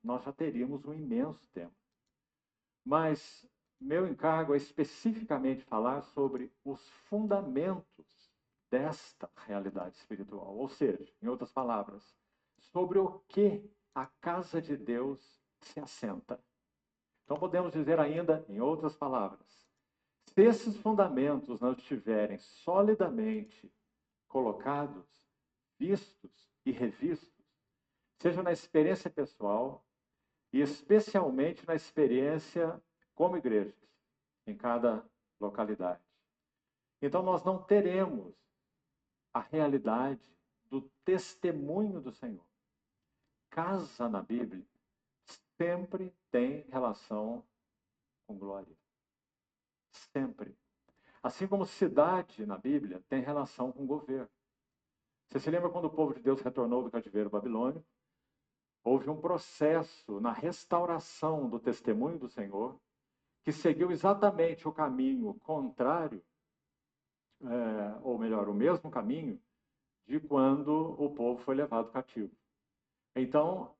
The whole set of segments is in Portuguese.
nós já teríamos um imenso tempo. Mas meu encargo é especificamente falar sobre os fundamentos desta realidade espiritual. Ou seja, em outras palavras, sobre o que a casa de Deus se assenta. Então podemos dizer ainda, em outras palavras, se esses fundamentos não estiverem solidamente colocados, vistos e revistos, seja na experiência pessoal e especialmente na experiência como igrejas, em cada localidade. Então nós não teremos a realidade do testemunho do Senhor. Casa na Bíblia sempre tem relação com glória. Sempre. Assim como cidade na Bíblia tem relação com governo. Você se lembra quando o povo de Deus retornou do cativeiro babilônico? Houve um processo na restauração do testemunho do Senhor que seguiu exatamente o caminho contrário, ou melhor, o mesmo caminho de quando o povo foi levado cativo. Então,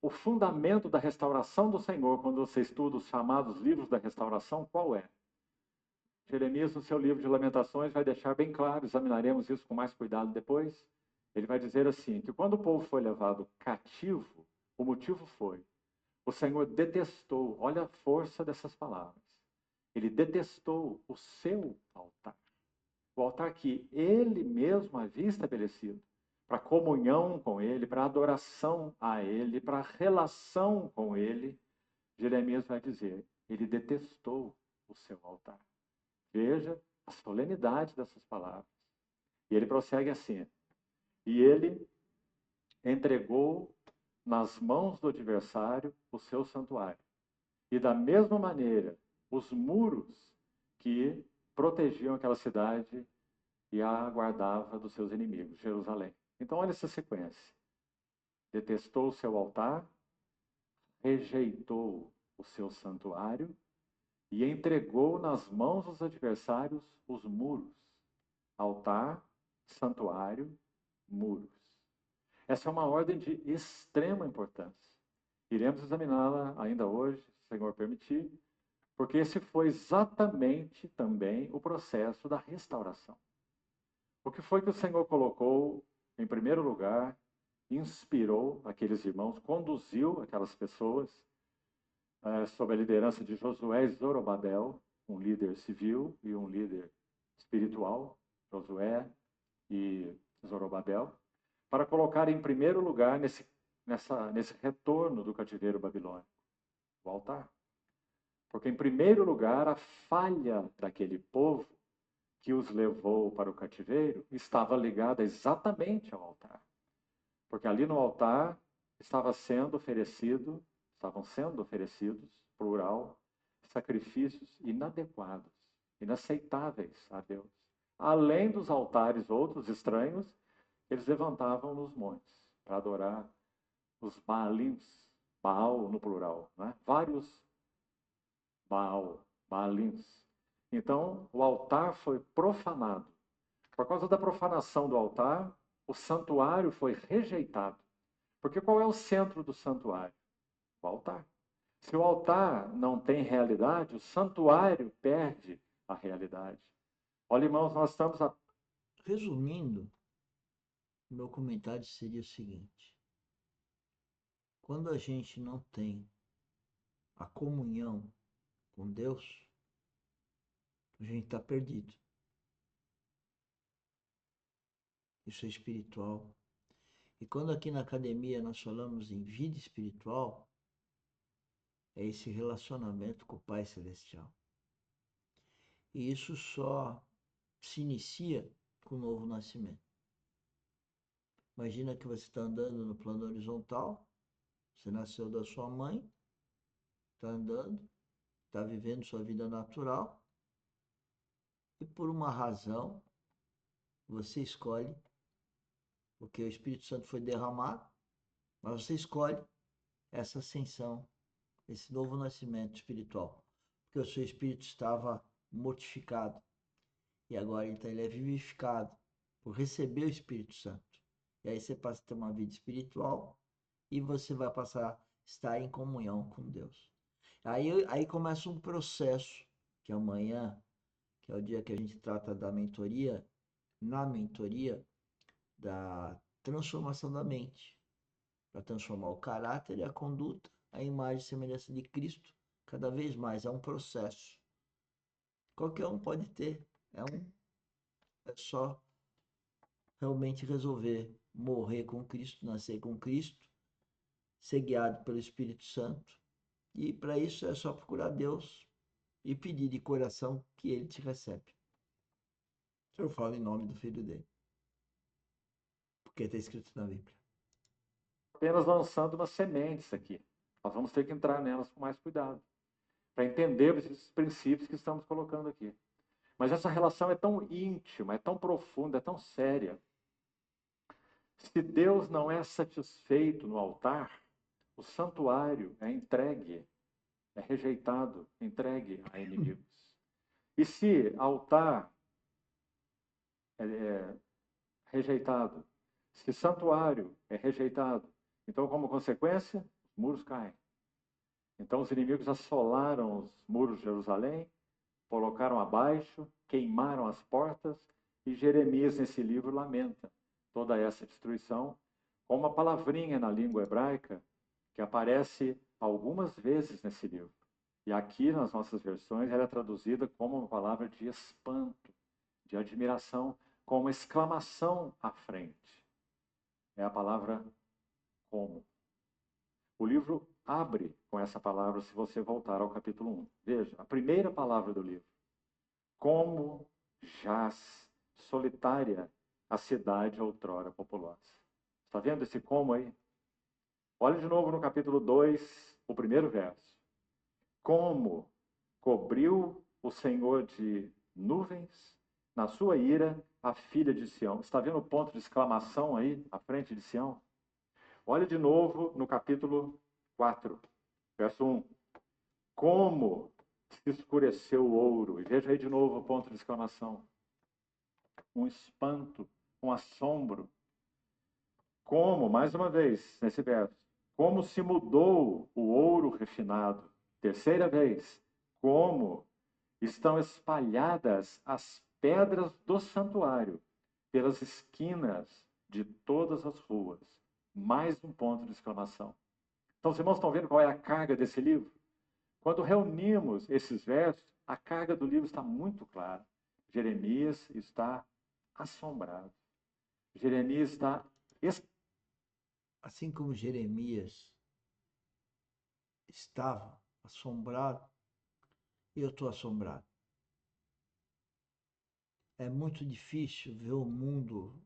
o fundamento da restauração do Senhor, quando você estuda os chamados livros da restauração, qual é? Jeremias, no seu livro de Lamentações, vai deixar bem claro, examinaremos isso com mais cuidado depois. Ele vai dizer assim, que quando o povo foi levado cativo, o motivo foi, o Senhor detestou, olha a força dessas palavras, ele detestou o seu altar. O altar que ele mesmo havia estabelecido para comunhão com ele, para adoração a ele, para relação com ele, Jeremias vai dizer, ele detestou o seu altar. Veja a solenidade dessas palavras. E ele prossegue assim, e ele entregou nas mãos do adversário o seu santuário. E da mesma maneira, os muros que protegiam aquela cidade e a guardava dos seus inimigos, Jerusalém. Então, olha essa sequência. Detestou o seu altar, rejeitou o seu santuário e entregou nas mãos dos adversários os muros. Altar, santuário, muros. Essa é uma ordem de extrema importância. Iremos examiná-la ainda hoje, se o Senhor permitir, porque esse foi exatamente também o processo da restauração. O que foi que o Senhor colocou em primeiro lugar, inspirou aqueles irmãos, conduziu aquelas pessoas, sob a liderança de Josué e Zorobabel, um líder civil e um líder espiritual, Josué e Zorobabel, para colocar em primeiro lugar nesse retorno do cativeiro babilônico, o altar. Porque, em primeiro lugar, a falha daquele povo que os levou para o cativeiro estava ligada exatamente ao altar. Porque ali no altar estavam sendo oferecidos, plural, sacrifícios inadequados, inaceitáveis a Deus. Além dos altares outros estranhos, eles levantavam nos montes para adorar os Baalins, Baal no plural, né? Vários Baalins. Então, o altar foi profanado. Por causa da profanação do altar, o santuário foi rejeitado. Porque qual é o centro do santuário? O altar. Se o altar não tem realidade, o santuário perde a realidade. Olha, irmãos, nós estamos a... Resumindo, meu comentário seria o seguinte: quando a gente não tem a comunhão com Deus, a gente está perdido. Isso é espiritual. E quando aqui na academia nós falamos em vida espiritual, é esse relacionamento com o Pai Celestial. E isso só se inicia com o novo nascimento. Imagina que você está andando no plano horizontal, você nasceu da sua mãe, está andando, está vivendo sua vida natural, e por uma razão você escolhe, porque o Espírito Santo foi derramado, mas você escolhe essa ascensão, esse novo nascimento espiritual, porque o seu espírito estava mortificado e agora então ele é vivificado por receber o Espírito Santo. E aí você passa a ter uma vida espiritual e você vai passar a estar em comunhão com Deus. Aí começa um processo que amanhã, que é o dia que a gente trata da mentoria, na mentoria da transformação da mente, para transformar o caráter e a conduta, a imagem e semelhança de Cristo, cada vez mais. É um processo. Qualquer um pode ter. É só realmente resolver morrer com Cristo, nascer com Cristo, ser guiado pelo Espírito Santo. E para isso é só procurar Deus e pedir de coração que Ele te recebe. Eu falo em nome do Filho dele, porque está escrito na Bíblia. Apenas lançando umas sementes aqui. Nós vamos ter que entrar nelas com mais cuidado, para entender esses princípios que estamos colocando aqui. Mas essa relação é tão íntima, é tão profunda, é tão séria. Se Deus não é satisfeito no altar, o santuário é entregue, é rejeitado, entregue a inimigos. E se altar é rejeitado, se santuário é rejeitado, então, como consequência, os muros caem. Então, os inimigos assolaram os muros de Jerusalém, colocaram abaixo, queimaram as portas, e Jeremias, nesse livro, lamenta toda essa destruição, com uma palavrinha na língua hebraica que aparece algumas vezes nesse livro. E aqui, nas nossas versões, ela é traduzida como uma palavra de espanto, de admiração, com uma exclamação à frente. É a palavra como. O livro abre com essa palavra, se você voltar ao capítulo 1. Veja, a primeira palavra do livro. Como jaz solitária a cidade outrora populosa. Está vendo esse como aí? Olha de novo no capítulo 2, o primeiro verso. Como cobriu o Senhor de nuvens, na sua ira, a filha de Sião. Está vendo o ponto de exclamação aí, à frente de Sião? Olha de novo no capítulo 4, verso 1. Como se escureceu o ouro. E veja aí de novo o ponto de exclamação. Um espanto, um assombro. Como, mais uma vez, nesse verso, como se mudou o ouro refinado. Terceira vez, como estão espalhadas as pedras do santuário pelas esquinas de todas as ruas. Mais um ponto de exclamação. Então, os irmãos estão vendo qual é a carga desse livro? Quando reunimos esses versos, a carga do livro está muito clara. Jeremias está assombrado. Jeremias está... Assim como Jeremias estava assombrado, eu estou assombrado. É muito difícil ver o mundo,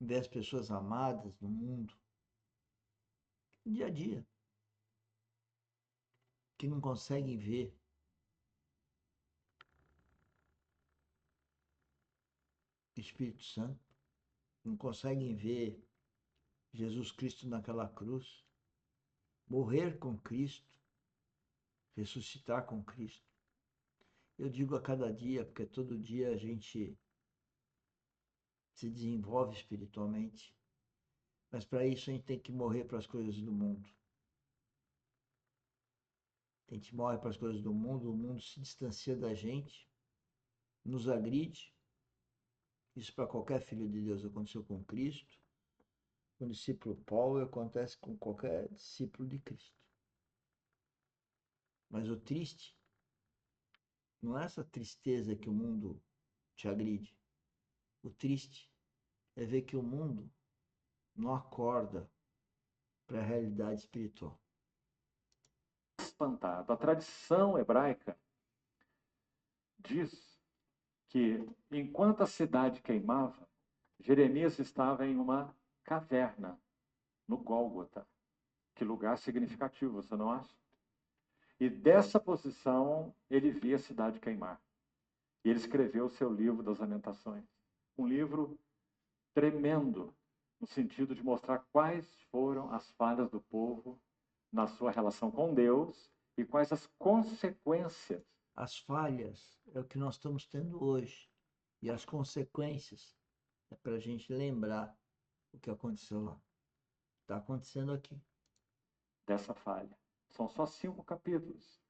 ver as pessoas amadas no mundo, dia a dia, que não conseguem ver o Espírito Santo, não conseguem ver Jesus Cristo naquela cruz, morrer com Cristo, ressuscitar com Cristo. Eu digo a cada dia, porque todo dia a gente se desenvolve espiritualmente, mas para isso a gente tem que morrer para as coisas do mundo. A gente morre para as coisas do mundo, o mundo se distancia da gente, nos agride. Isso para qualquer filho de Deus aconteceu com Cristo, com o discípulo Paulo, acontece com qualquer discípulo de Cristo. Mas o triste não é essa tristeza que o mundo te agride. O triste é ver que o mundo não acorda para a realidade espiritual. Espantado. A tradição hebraica diz que, enquanto a cidade queimava, Jeremias estava em uma caverna, no Gólgota. Que lugar significativo, você não acha? E dessa posição, ele via a cidade queimar. E ele escreveu o seu livro das Lamentações. Um livro tremendo, no sentido de mostrar quais foram as falhas do povo na sua relação com Deus e quais as consequências. As falhas é o que nós estamos tendo hoje. E as consequências é para a gente lembrar o que aconteceu lá. Está acontecendo aqui. dessa falha. São só 5 capítulos.